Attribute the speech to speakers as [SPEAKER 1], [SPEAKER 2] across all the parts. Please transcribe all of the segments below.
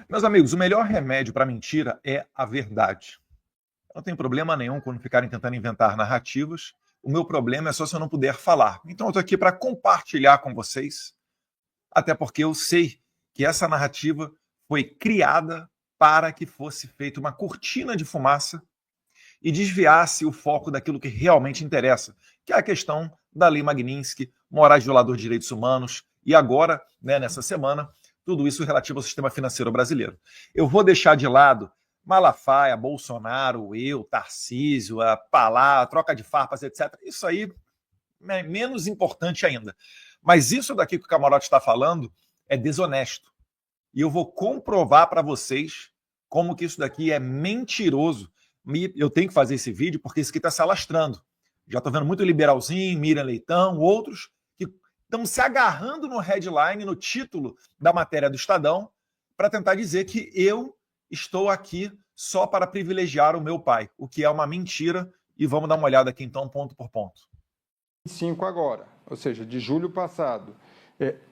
[SPEAKER 1] Meus amigos, o melhor remédio para a mentira é a verdade. Eu não tenho problema nenhum quando ficarem tentando inventar narrativas. O meu problema é só se eu não puder falar. Então eu estou aqui para compartilhar com vocês, até porque eu sei que essa narrativa foi criada para que fosse feita uma cortina de fumaça e desviasse o foco daquilo que realmente interessa, que é a questão da Lei Magnitsky, Moraes violador de direitos humanos, e agora, né, nessa semana, tudo isso relativo ao sistema financeiro brasileiro. Eu vou deixar de lado Malafaia, Bolsonaro, eu, Tarcísio, a Palá, a troca de farpas, etc. Isso aí é menos importante ainda. Mas isso daqui que o Camarote está falando é desonesto. E eu vou comprovar para vocês como que isso daqui é mentiroso. Eu tenho que fazer esse vídeo porque isso aqui está se alastrando. Já estou vendo muito liberalzinho, Miriam Leitão, outros que estão se agarrando no headline, no título da matéria do Estadão, para tentar dizer que eu estou aqui só para privilegiar o meu pai, o que é uma mentira. E vamos dar uma olhada aqui então, ponto por ponto.
[SPEAKER 2] 5 agora, ou seja, de julho passado,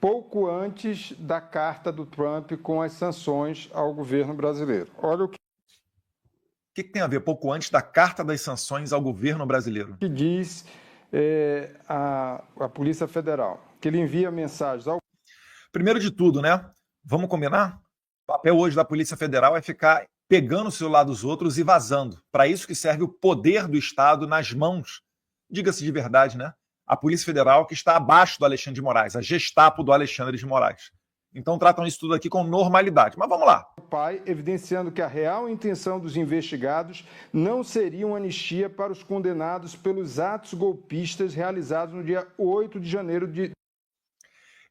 [SPEAKER 2] pouco antes da carta do Trump com as sanções ao governo brasileiro. Olha o
[SPEAKER 1] que tem a ver pouco antes da carta das sanções ao governo brasileiro?
[SPEAKER 2] Que diz a Polícia Federal, que ele envia mensagens ao...
[SPEAKER 1] Primeiro de tudo, né? Vamos combinar? O papel hoje da Polícia Federal é ficar pegando o celular dos outros e vazando. Para isso que serve o poder do Estado nas mãos, diga-se de verdade, né? A Polícia Federal que está abaixo do Alexandre de Moraes, a Gestapo do Alexandre de Moraes. Então tratam isso tudo aqui com normalidade. Mas vamos lá.
[SPEAKER 2] O pai, evidenciando que a real intenção dos investigados não seria uma anistia para os condenados pelos atos golpistas realizados no dia 8 de janeiro de...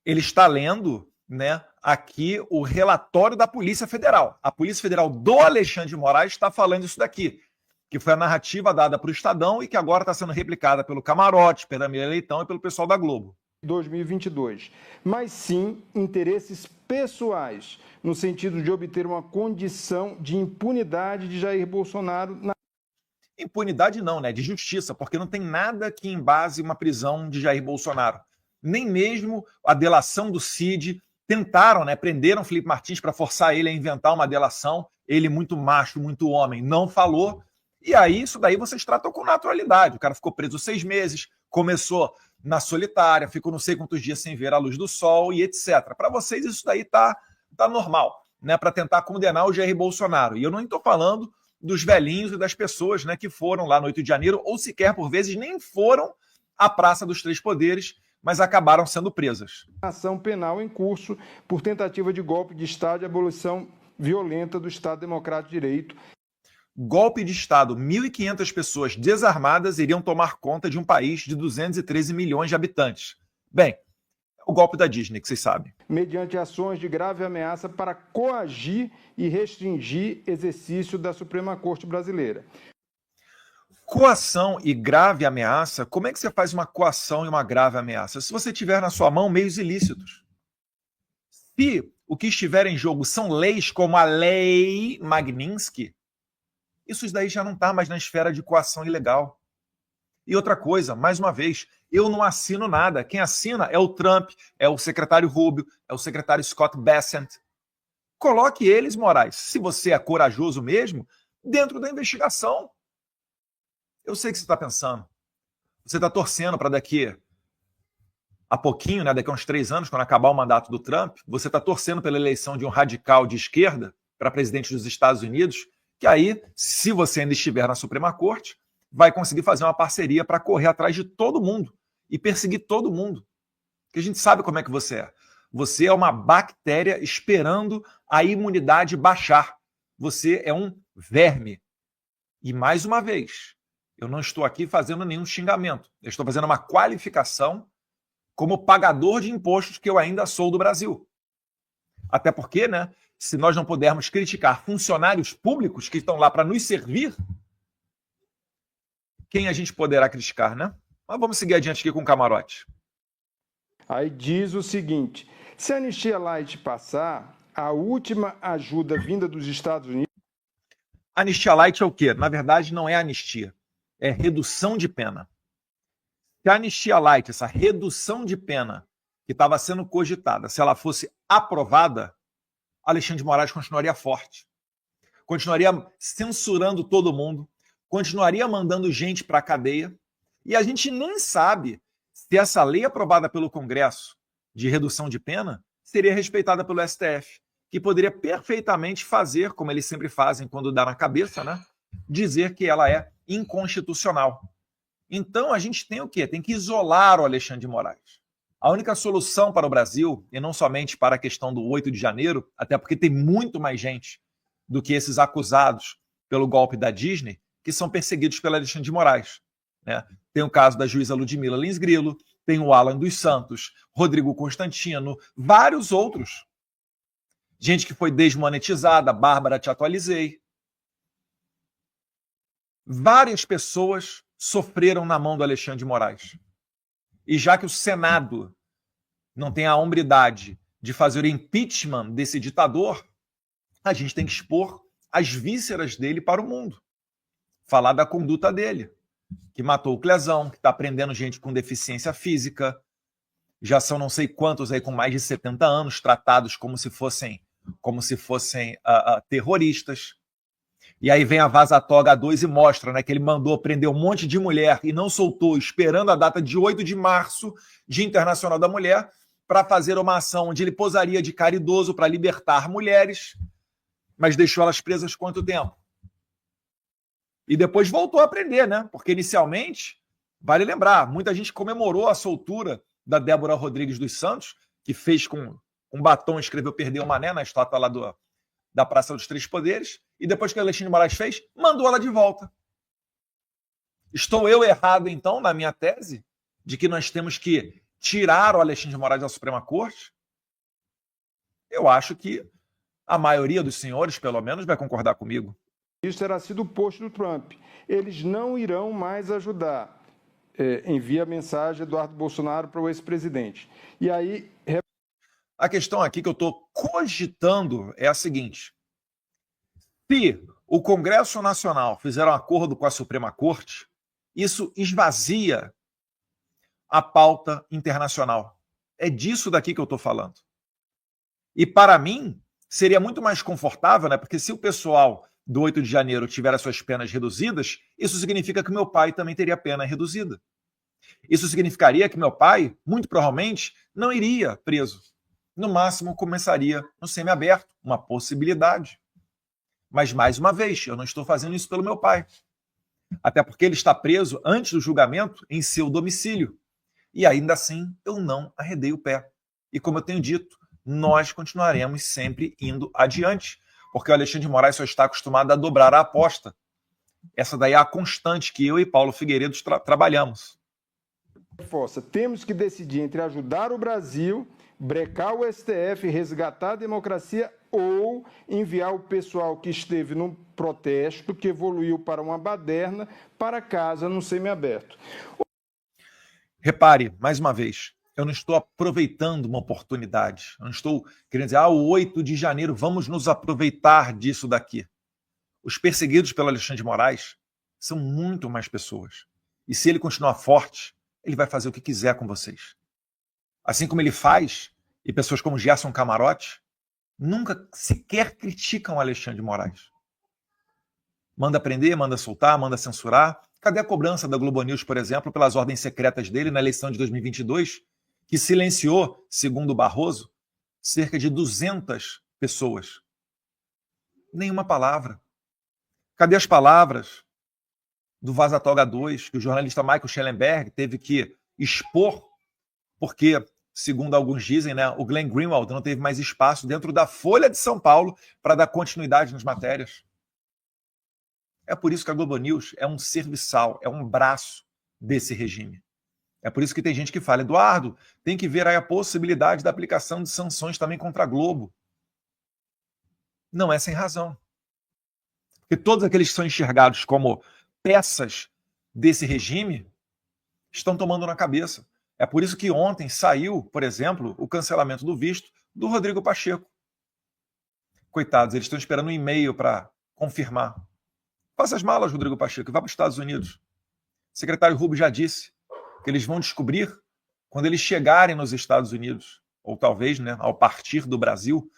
[SPEAKER 1] Ele está lendo, né, aqui o relatório da Polícia Federal. A Polícia Federal do Alexandre de Moraes está falando isso daqui, que foi a narrativa dada para o Estadão e que agora está sendo replicada pelo Camarote, pela Miriam Leitão e pelo pessoal da Globo.
[SPEAKER 2] 2022, mas sim interesses pessoais, no sentido de obter uma condição de impunidade de Jair Bolsonaro.
[SPEAKER 1] Impunidade não, né? De justiça, porque não tem nada que embase uma prisão de Jair Bolsonaro. Nem mesmo a delação do Cid. Tentaram, né? Prenderam Felipe Martins para forçar ele a inventar uma delação. Ele, muito macho, muito homem, não falou. E aí, isso daí vocês tratam com naturalidade. O cara ficou preso 6 meses, começou na solitária, ficou não sei quantos dias sem ver a luz do sol e etc. Para vocês, isso daí tá normal, né? Para tentar condenar o Jair Bolsonaro. E eu não estou falando dos velhinhos e das pessoas, né, que foram lá no 8 de janeiro, ou sequer, por vezes, nem foram à Praça dos Três Poderes, mas acabaram sendo presas.
[SPEAKER 2] Ação penal em curso por tentativa de golpe de Estado e abolição violenta do Estado Democrático de Direito.
[SPEAKER 1] Golpe de Estado. 1.500 pessoas desarmadas iriam tomar conta de um país de 213 milhões de habitantes. Bem, o golpe da Disney, que vocês sabem.
[SPEAKER 2] Mediante ações de grave ameaça para coagir e restringir exercício da Suprema Corte Brasileira.
[SPEAKER 1] Coação e grave ameaça, como é que você faz uma coação e uma grave ameaça? Se você tiver na sua mão meios ilícitos. Se o que estiver em jogo são leis como a Lei Magnitsky, isso daí já não está mais na esfera de coação ilegal. E outra coisa, mais uma vez, eu não assino nada. Quem assina é o Trump, é o secretário Rubio, é o secretário Scott Bessent. Coloque eles, Moraes, se você é corajoso mesmo, dentro da investigação. Eu sei o que você está pensando. Você está torcendo para daqui a pouquinho, né, daqui a uns 3 anos, quando acabar o mandato do Trump, você está torcendo pela eleição de um radical de esquerda para presidente dos Estados Unidos, que aí, se você ainda estiver na Suprema Corte, vai conseguir fazer uma parceria para correr atrás de todo mundo e perseguir todo mundo. Porque a gente sabe como é que você é. Você é uma bactéria esperando a imunidade baixar. Você é um verme. E, mais uma vez, eu não estou aqui fazendo nenhum xingamento. Eu estou fazendo uma qualificação como pagador de impostos que eu ainda sou do Brasil. Até porque, né, se nós não pudermos criticar funcionários públicos que estão lá para nos servir, quem a gente poderá criticar, né? Mas vamos seguir adiante aqui com o Camarote.
[SPEAKER 2] Aí diz o seguinte: se a anistia light passar, a última ajuda vinda dos Estados Unidos...
[SPEAKER 1] Anistia light é o quê? Na verdade, não é anistia. É redução de pena. Se a anistia light, essa redução de pena que estava sendo cogitada, se ela fosse aprovada, Alexandre de Moraes continuaria forte, continuaria censurando todo mundo, continuaria mandando gente para a cadeia, e a gente nem sabe se essa lei aprovada pelo Congresso de redução de pena seria respeitada pelo STF, que poderia perfeitamente fazer, como eles sempre fazem quando dá na cabeça, né? Dizer que ela é inconstitucional. Então a gente tem o quê? Tem que isolar o Alexandre de Moraes. A única solução para o Brasil, e não somente para a questão do 8 de janeiro, até porque tem muito mais gente do que esses acusados pelo golpe da Disney, que são perseguidos pelo Alexandre de Moraes. Né? Tem o caso da juíza Ludmila Lins Grilo, tem o Alan dos Santos, Rodrigo Constantino, vários outros. Gente que foi desmonetizada, Bárbara, te atualizei. Várias pessoas sofreram na mão do Alexandre de Moraes. E já que o Senado não tem a hombridade de fazer o impeachment desse ditador, a gente tem que expor as vísceras dele para o mundo. Falar da conduta dele, que matou o Clezão, que está prendendo gente com deficiência física. Já são não sei quantos aí com mais de 70 anos, tratados como se fossem terroristas. E aí vem a Vaza Toga 2 e mostra, né, que ele mandou prender um monte de mulher e não soltou, esperando a data de 8 de março, Dia Internacional da Mulher, para fazer uma ação onde ele posaria de caridoso para libertar mulheres, mas deixou elas presas quanto tempo? E depois voltou a prender, né? Porque inicialmente, vale lembrar, muita gente comemorou a soltura da Débora Rodrigues dos Santos, que fez com um batom, escreveu "Perdeu o Mané" na estátua lá da Praça dos Três Poderes, e depois que o Alexandre de Moraes fez, mandou ela de volta. Estou eu errado, então, na minha tese, de que nós temos que tirar o Alexandre de Moraes da Suprema Corte? Eu acho que a maioria dos senhores, pelo menos, vai concordar comigo.
[SPEAKER 2] Isso terá sido posto do Trump. Eles não irão mais ajudar. Envia a mensagem Eduardo Bolsonaro para o ex-presidente. E aí...
[SPEAKER 1] A questão aqui que eu estou cogitando é a seguinte: se o Congresso Nacional fizer um acordo com a Suprema Corte, isso esvazia a pauta internacional. É disso daqui que eu estou falando. E para mim, seria muito mais confortável, né? Porque se o pessoal do 8 de janeiro tiver as suas penas reduzidas, isso significa que meu pai também teria pena reduzida. Isso significaria que meu pai, muito provavelmente, não iria preso. No máximo, começaria no semiaberto, uma possibilidade. Mas, mais uma vez, eu não estou fazendo isso pelo meu pai. Até porque ele está preso antes do julgamento em seu domicílio. E ainda assim, eu não arredei o pé. E como eu tenho dito, nós continuaremos sempre indo adiante, porque o Alexandre de Moraes só está acostumado a dobrar a aposta. Essa daí é a constante que eu e Paulo Figueiredo trabalhamos.
[SPEAKER 2] Força, temos que decidir entre ajudar o Brasil, brecar o STF, resgatar a democracia ou enviar o pessoal que esteve no protesto, que evoluiu para uma baderna, para casa no semiaberto.
[SPEAKER 1] Repare, mais uma vez, eu não estou aproveitando uma oportunidade. Eu não estou querendo dizer, o 8 de janeiro, vamos nos aproveitar disso daqui. Os perseguidos pelo Alexandre de Moraes são muito mais pessoas. E se ele continuar forte, ele vai fazer o que quiser com vocês. Assim como ele faz, e pessoas como Gerson Camarote nunca sequer criticam o Alexandre de Moraes. Manda prender, manda soltar, manda censurar. Cadê a cobrança da Globo News, por exemplo, pelas ordens secretas dele na eleição de 2022, que silenciou, segundo Barroso, cerca de 200 pessoas? Nenhuma palavra. Cadê as palavras do Vaza Toga 2, que o jornalista Michael Schellenberg teve que expor, porque, segundo alguns dizem, né, o Glenn Greenwald não teve mais espaço dentro da Folha de São Paulo para dar continuidade nas matérias? É por isso que a Globo News é um serviçal, é um braço desse regime. É por isso que tem gente que fala, Eduardo, tem que ver aí a possibilidade da aplicação de sanções também contra a Globo. Não é sem razão. Porque todos aqueles que são enxergados como peças desse regime estão tomando na cabeça. É por isso que ontem saiu, por exemplo, o cancelamento do visto do Rodrigo Pacheco. Coitados, eles estão esperando um e-mail para confirmar. Faça as malas, Rodrigo Pacheco, e vá para os Estados Unidos. O secretário Rubio já disse que eles vão descobrir quando eles chegarem nos Estados Unidos, ou talvez, né, ao partir do Brasil,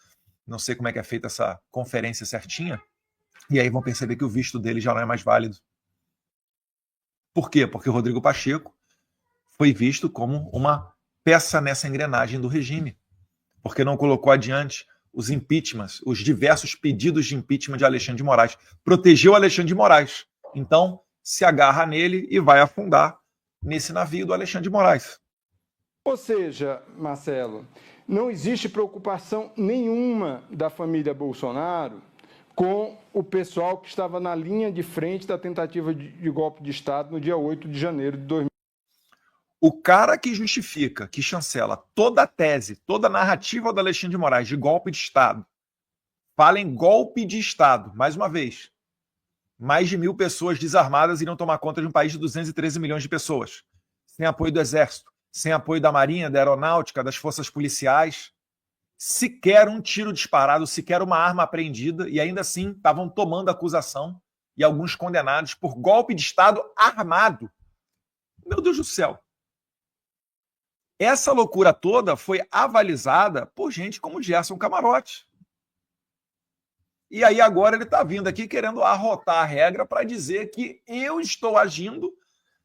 [SPEAKER 1] Não sei como é que é feita essa conferência certinha. E aí vão perceber que o visto dele já não é mais válido. Por quê? Porque o Rodrigo Pacheco foi visto como uma peça nessa engrenagem do regime. Porque não colocou adiante os impeachments, os diversos pedidos de impeachment de Alexandre de Moraes. Protegeu Alexandre de Moraes. Então, se agarra nele e vai afundar nesse navio do Alexandre de Moraes.
[SPEAKER 2] Ou seja, Marcelo, não existe preocupação nenhuma da família Bolsonaro com o pessoal que estava na linha de frente da tentativa de golpe de Estado no dia 8 de janeiro de 2000.
[SPEAKER 1] O cara que justifica, que chancela toda a tese, toda a narrativa do Alexandre de Moraes de golpe de Estado, fala em golpe de Estado, mais uma vez. Mais de 1.000 pessoas desarmadas iriam tomar conta de um país de 213 milhões de pessoas, sem apoio do Exército, sem apoio da Marinha, da Aeronáutica, das forças policiais, sequer um tiro disparado, sequer uma arma apreendida, e ainda assim estavam tomando acusação e alguns condenados por golpe de Estado armado. Meu Deus do céu! Essa loucura toda foi avalizada por gente como Gerson Camarote. E aí agora ele está vindo aqui querendo arrotar a regra para dizer que eu estou agindo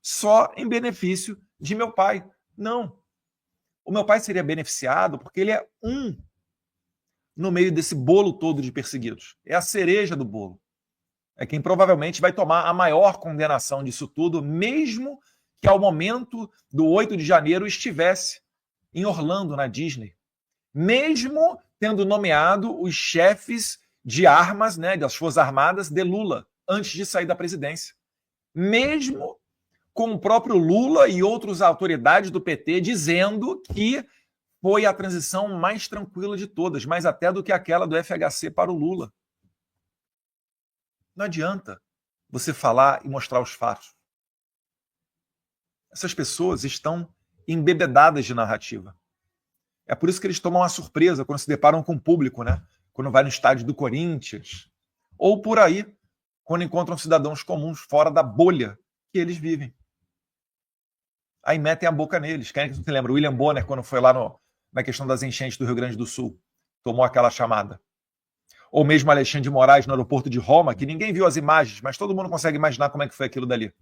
[SPEAKER 1] só em benefício de meu pai. Não. O meu pai seria beneficiado porque ele é um no meio desse bolo todo de perseguidos. É a cereja do bolo. É quem provavelmente vai tomar a maior condenação disso tudo, mesmo que ao momento do 8 de janeiro estivesse em Orlando, na Disney. Mesmo tendo nomeado os chefes de armas, né, das Forças Armadas de Lula, antes de sair da presidência. Mesmo com o próprio Lula e outras autoridades do PT dizendo que foi a transição mais tranquila de todas, mais até do que aquela do FHC para o Lula. Não adianta você falar e mostrar os fatos. Essas pessoas estão embebedadas de narrativa. É por isso que eles tomam uma surpresa quando se deparam com o público, né? Quando vai no estádio do Corinthians, ou por aí, quando encontram cidadãos comuns fora da bolha que eles vivem. Aí metem a boca neles. Quem é que você lembra? O William Bonner, quando foi lá na questão das enchentes do Rio Grande do Sul, tomou aquela chamada. Ou mesmo Alexandre de Moraes no aeroporto de Roma, que ninguém viu as imagens, mas todo mundo consegue imaginar como é que foi aquilo dali.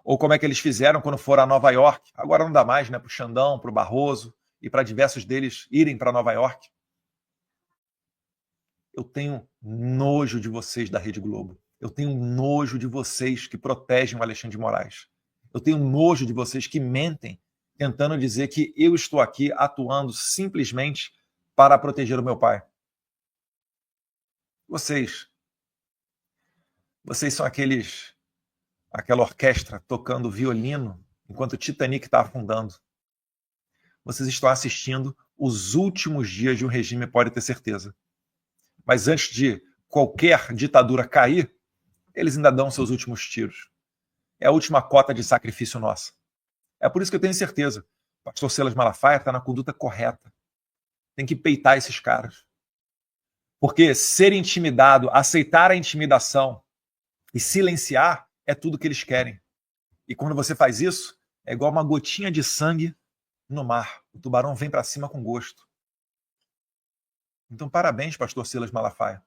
[SPEAKER 1] Ou como é que eles fizeram quando foram a Nova York. Agora não dá mais, né? Para o Xandão, para o Barroso e para diversos deles irem para Nova York. Eu tenho nojo de vocês da Rede Globo. Eu tenho nojo de vocês que protegem o Alexandre de Moraes. Eu tenho nojo de vocês que mentem, tentando dizer que eu estou aqui atuando simplesmente para proteger o meu pai. Vocês são aquela orquestra tocando violino enquanto o Titanic está afundando. Vocês estão assistindo os últimos dias de um regime, pode ter certeza. Mas antes de qualquer ditadura cair, eles ainda dão seus últimos tiros. É a última cota de sacrifício nossa. É por isso que eu tenho certeza. O pastor Silas Malafaia está na conduta correta. Tem que peitar esses caras. Porque ser intimidado, aceitar a intimidação e silenciar é tudo que eles querem. E quando você faz isso, é igual uma gotinha de sangue no mar. O tubarão vem para cima com gosto. Então, parabéns, pastor Silas Malafaia.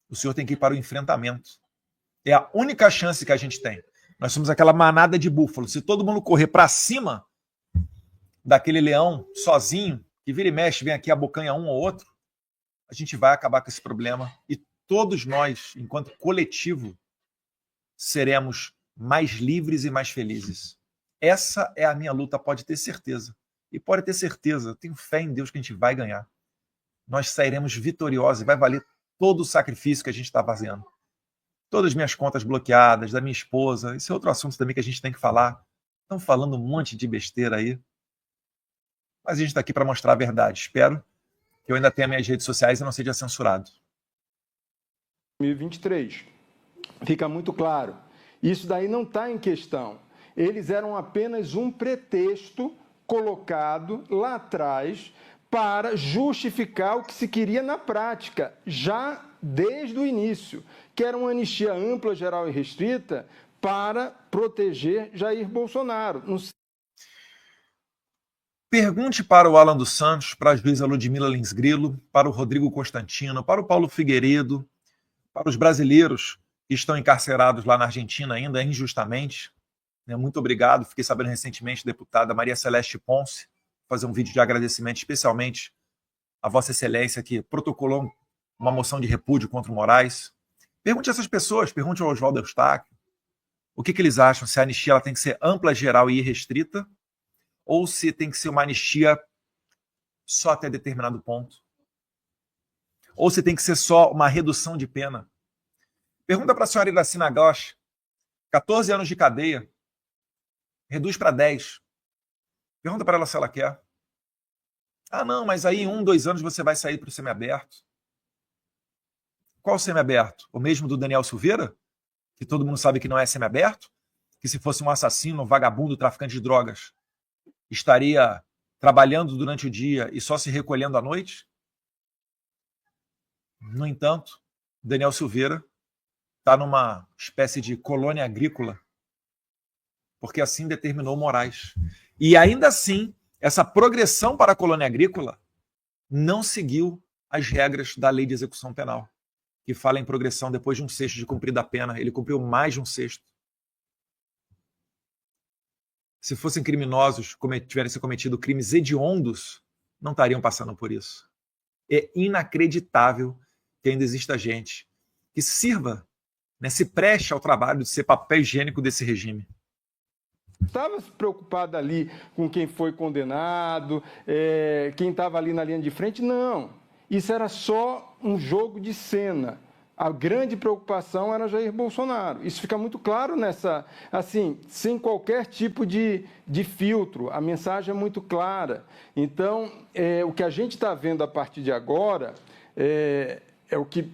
[SPEAKER 1] O senhor tem que ir para o enfrentamento. É a única chance que a gente tem. Nós somos aquela manada de búfalo. Se todo mundo correr para cima daquele leão sozinho, que vira e mexe, vem aqui abocanha um ou outro, a gente vai acabar com esse problema. E todos nós, enquanto coletivo, seremos mais livres e mais felizes. Essa é a minha luta, pode ter certeza. E pode ter certeza, eu tenho fé em Deus que a gente vai ganhar. Nós sairemos vitoriosos e vai valer todo o sacrifício que a gente está fazendo. Todas as minhas contas bloqueadas, da minha esposa, esse é outro assunto também que a gente tem que falar. Estão falando um monte de besteira aí. Mas a gente está aqui para mostrar a verdade. Espero que eu ainda tenha minhas redes sociais e não seja censurado.
[SPEAKER 2] 2023. Fica muito claro. Isso daí não está em questão. Eles eram apenas um pretexto colocado lá atrás para justificar o que se queria na prática, já desde o início, que era uma anistia ampla, geral e restrita para proteger Jair Bolsonaro.
[SPEAKER 1] Pergunte para o Alan dos Santos, para a juíza Ludmila Lins Grilo, para o Rodrigo Constantino, para o Paulo Figueiredo, para os brasileiros que estão encarcerados lá na Argentina ainda, injustamente. Muito obrigado. Fiquei sabendo recentemente, deputada Maria Celeste Ponce, fazer um vídeo de agradecimento especialmente a Vossa Excelência, que protocolou uma moção de repúdio contra o Moraes. Pergunte a essas pessoas, pergunte ao Oswaldo Eustáquio, o que eles acham, se a anistia ela tem que ser ampla, geral e irrestrita, ou se tem que ser uma anistia só até determinado ponto, ou se tem que ser só uma redução de pena. Pergunta para a senhora Iracina Ghosh, 14 anos de cadeia, reduz para 10. Pergunta para ela se ela quer. Ah, não, mas aí em 1, 2 anos você vai sair para o semiaberto. Qual semiaberto? O mesmo do Daniel Silveira? Que todo mundo sabe que não é semiaberto? Que se fosse um assassino, um vagabundo, traficante de drogas, estaria trabalhando durante o dia e só se recolhendo à noite? No entanto, Daniel Silveira está numa espécie de colônia agrícola, porque assim determinou Moraes. E ainda assim, essa progressão para a colônia agrícola não seguiu as regras da lei de execução penal, que fala em progressão depois de 1/6 de cumprida a pena. Ele cumpriu mais de 1/6. Se fossem criminosos, tivessem cometido crimes hediondos, não estariam passando por isso. É inacreditável que ainda exista gente que sirva, se preste ao trabalho de ser papel higiênico desse regime.
[SPEAKER 2] Estava preocupado ali com quem foi condenado, quem estava ali na linha de frente? Não. Isso era só um jogo de cena. A grande preocupação era Jair Bolsonaro. Isso fica muito claro nessa, assim, sem qualquer tipo de filtro. A mensagem é muito clara. Então, o que a gente está vendo a partir de agora é o que,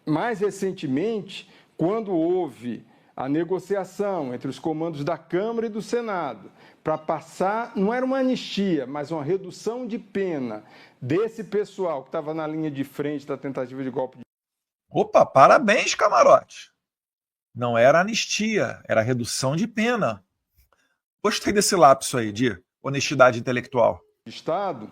[SPEAKER 2] mais recentemente, quando houve a negociação entre os comandos da Câmara e do Senado para passar, não era uma anistia, mas uma redução de pena desse pessoal que estava na linha de frente da tentativa de golpe de...
[SPEAKER 1] Opa, parabéns, camarote. Não era anistia, era redução de pena. Gostei desse lapso aí de honestidade intelectual.
[SPEAKER 2] Estado,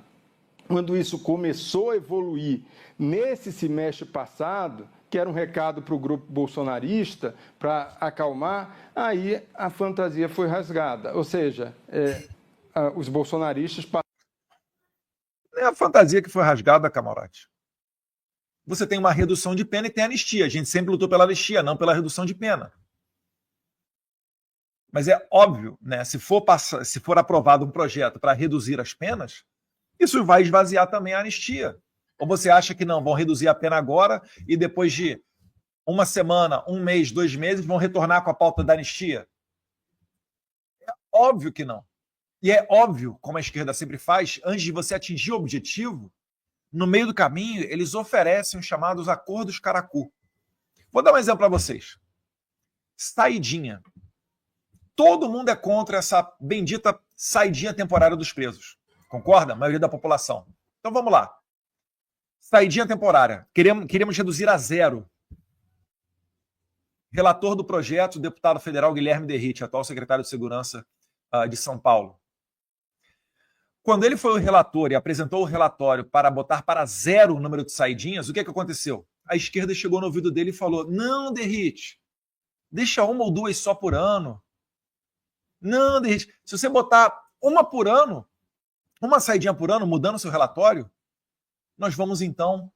[SPEAKER 2] quando isso começou a evoluir nesse semestre passado, que era um recado para o grupo bolsonarista, para acalmar, aí a fantasia foi rasgada. Ou seja, os bolsonaristas...
[SPEAKER 1] Não é a fantasia que foi rasgada, camarote. Você tem uma redução de pena e tem anistia. A gente sempre lutou pela anistia, não pela redução de pena. Mas é óbvio, se for aprovado um projeto para reduzir as penas, isso vai esvaziar também a anistia. Ou você acha que não, vão reduzir a pena agora e depois de uma semana, 1 mês, 2 meses, vão retornar com a pauta da anistia? É óbvio que não. E é óbvio, como a esquerda sempre faz, antes de você atingir o objetivo, no meio do caminho, eles oferecem os chamados acordos caracu. Vou dar um exemplo para vocês. Saidinha. Todo mundo é contra essa bendita saidinha temporária dos presos. Concorda? A maioria da população. Então vamos lá. Saidinha temporária. Queremos reduzir a 0. Relator do projeto, o deputado federal Guilherme Derrite, atual secretário de Segurança de São Paulo. Quando ele foi o relator e apresentou o relatório para botar para 0 o número de saidinhas, o que aconteceu? A esquerda chegou no ouvido dele e falou: não, Derrite, deixa 1 ou 2 só por ano. Não, Derrite, se você botar uma por ano, uma saidinha por ano, mudando o seu relatório, nós vamos, então,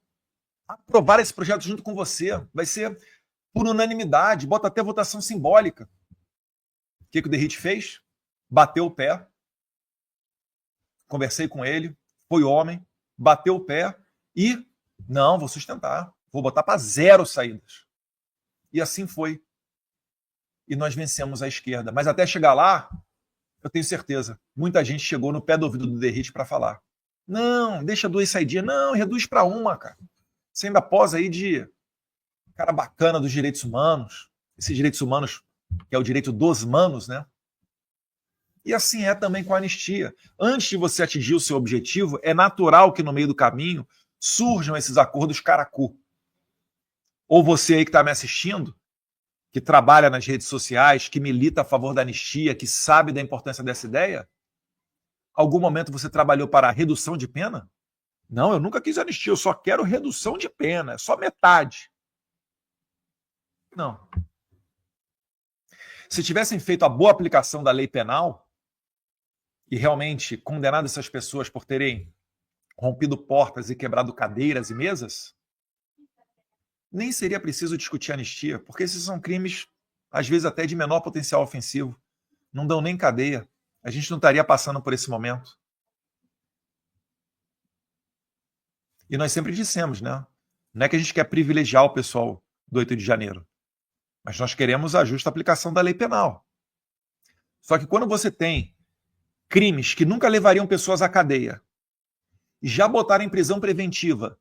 [SPEAKER 1] aprovar esse projeto junto com você. Vai ser por unanimidade, bota até votação simbólica. O que o Derrite fez? Bateu o pé. Conversei com ele, foi homem, bateu o pé e, não, vou sustentar, vou botar para 0 saídas. E assim foi. E nós vencemos a esquerda. Mas até chegar lá, eu tenho certeza, muita gente chegou no pé do ouvido do Derrite para falar: não, deixa 2 saidinhas. Não, reduz para 1, cara. Você ainda posa aí de cara bacana dos direitos humanos. Esses direitos humanos, que é o direito dos manos, né? E assim é também com a anistia. Antes de você atingir o seu objetivo, é natural que no meio do caminho surjam esses acordos caracu. Ou você aí que está me assistindo, que trabalha nas redes sociais, que milita a favor da anistia, que sabe da importância dessa ideia, Algum momento você trabalhou para a redução de pena? Não, eu nunca quis anistia, eu só quero redução de pena, é só metade. Não. Se tivessem feito a boa aplicação da lei penal e realmente condenado essas pessoas por terem rompido portas e quebrado cadeiras e mesas, nem seria preciso discutir anistia, porque esses são crimes, às vezes até de menor potencial ofensivo. Não dão nem cadeia. A gente não estaria passando por esse momento. E nós sempre dissemos, né? Não é que a gente quer privilegiar o pessoal do 8 de janeiro, mas nós queremos a justa aplicação da lei penal. Só que quando você tem crimes que nunca levariam pessoas à cadeia e já botaram em prisão preventiva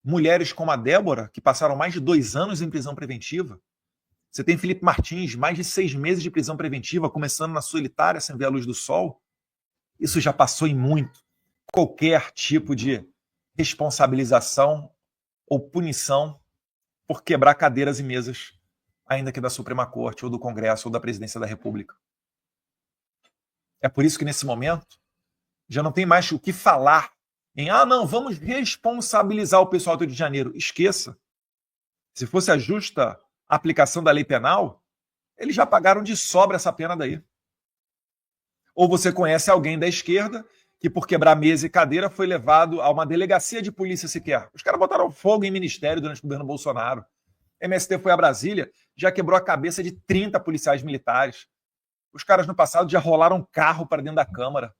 [SPEAKER 1] mulheres como a Débora, que passaram mais de 2 anos em prisão preventiva, você tem Felipe Martins, mais de 6 meses de prisão preventiva, começando na solitária sem ver a luz do sol, isso já passou em muito. Qualquer tipo de responsabilização ou punição por quebrar cadeiras e mesas, ainda que da Suprema Corte, ou do Congresso, ou da Presidência da República. É por isso que, nesse momento, já não tem mais o que falar em, não, vamos responsabilizar o pessoal do Rio de Janeiro. Esqueça. Se fosse a justa aplicação da lei penal, eles já pagaram de sobra essa pena daí. Ou você conhece alguém da esquerda que, por quebrar mesa e cadeira, foi levado a uma delegacia de polícia sequer. Os caras botaram fogo em ministério durante o governo Bolsonaro. MST foi a Brasília, já quebrou a cabeça de 30 policiais militares. Os caras no passado já rolaram carro para dentro da Câmara.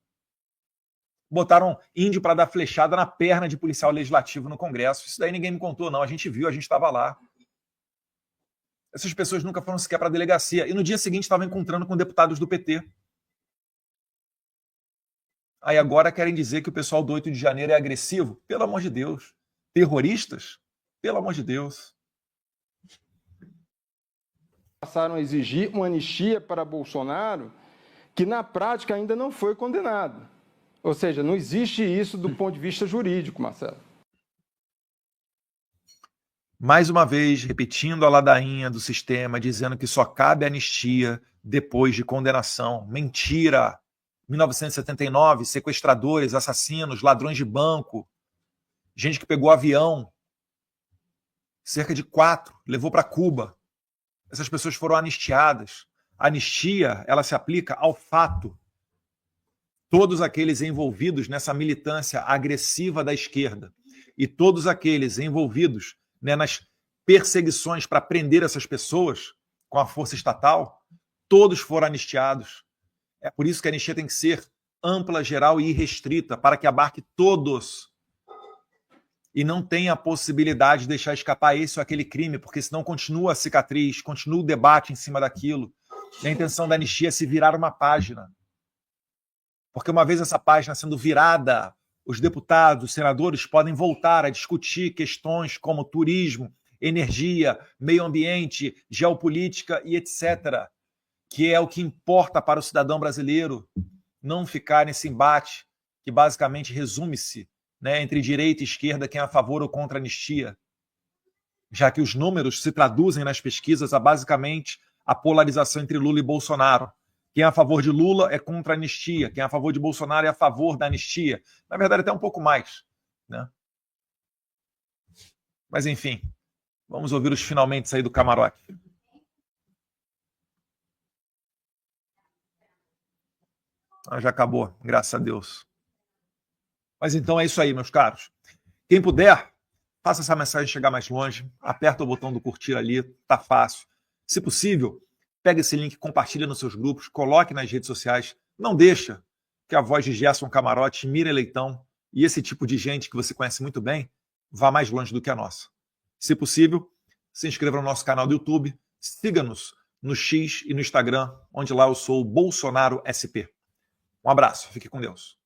[SPEAKER 1] Botaram índio para dar flechada na perna de policial legislativo no Congresso. Isso daí ninguém me contou, não. A gente viu, a gente estava lá. Essas pessoas nunca foram sequer para a delegacia. E no dia seguinte estavam encontrando com deputados do PT. Aí agora querem dizer que o pessoal do 8 de janeiro é agressivo? Pelo amor de Deus. Terroristas? Pelo amor de Deus.
[SPEAKER 2] Passaram a exigir uma anistia para Bolsonaro, que na prática ainda não foi condenado. Ou seja, não existe isso do ponto de vista jurídico, Marcelo.
[SPEAKER 1] Mais uma vez, repetindo a ladainha do sistema, dizendo que só cabe anistia depois de condenação. Mentira! 1979, sequestradores, assassinos, ladrões de banco, gente que pegou avião, cerca de 4, levou para Cuba. Essas pessoas foram anistiadas. A anistia, ela se aplica ao fato. Todos aqueles envolvidos nessa militância agressiva da esquerda e todos aqueles envolvidos, né, nas perseguições para prender essas pessoas com a força estatal, todos foram anistiados. É por isso que a anistia tem que ser ampla, geral e irrestrita, para que abarque todos e não tenha a possibilidade de deixar escapar esse ou aquele crime, porque senão continua a cicatriz, continua o debate em cima daquilo. E a intenção da anistia é se virar uma página. Porque uma vez essa página sendo virada, os deputados, os senadores podem voltar a discutir questões como turismo, energia, meio ambiente, geopolítica e etc., que é o que importa para o cidadão brasileiro, não ficar nesse embate que basicamente resume-se, né, entre direita e esquerda, quem é a favor ou contra a anistia, já que os números se traduzem nas pesquisas a basicamente a polarização entre Lula e Bolsonaro. Quem é a favor de Lula é contra a anistia, quem é a favor de Bolsonaro é a favor da anistia. Na verdade, até um pouco mais, né? Mas, enfim, vamos ouvir os finalmente aí do camarote. Já acabou, graças a Deus. Mas então é isso aí, meus caros. Quem puder, faça essa mensagem chegar mais longe, aperta o botão do curtir ali, tá fácil. Se possível, pega esse link, compartilha nos seus grupos, coloque nas redes sociais. Não deixa que a voz de Gerson Camarote, Mira Leitão e esse tipo de gente que você conhece muito bem vá mais longe do que a nossa. Se possível, se inscreva no nosso canal do YouTube, siga-nos no X e no Instagram, onde lá eu sou o Bolsonaro SP. Um abraço, fique com Deus.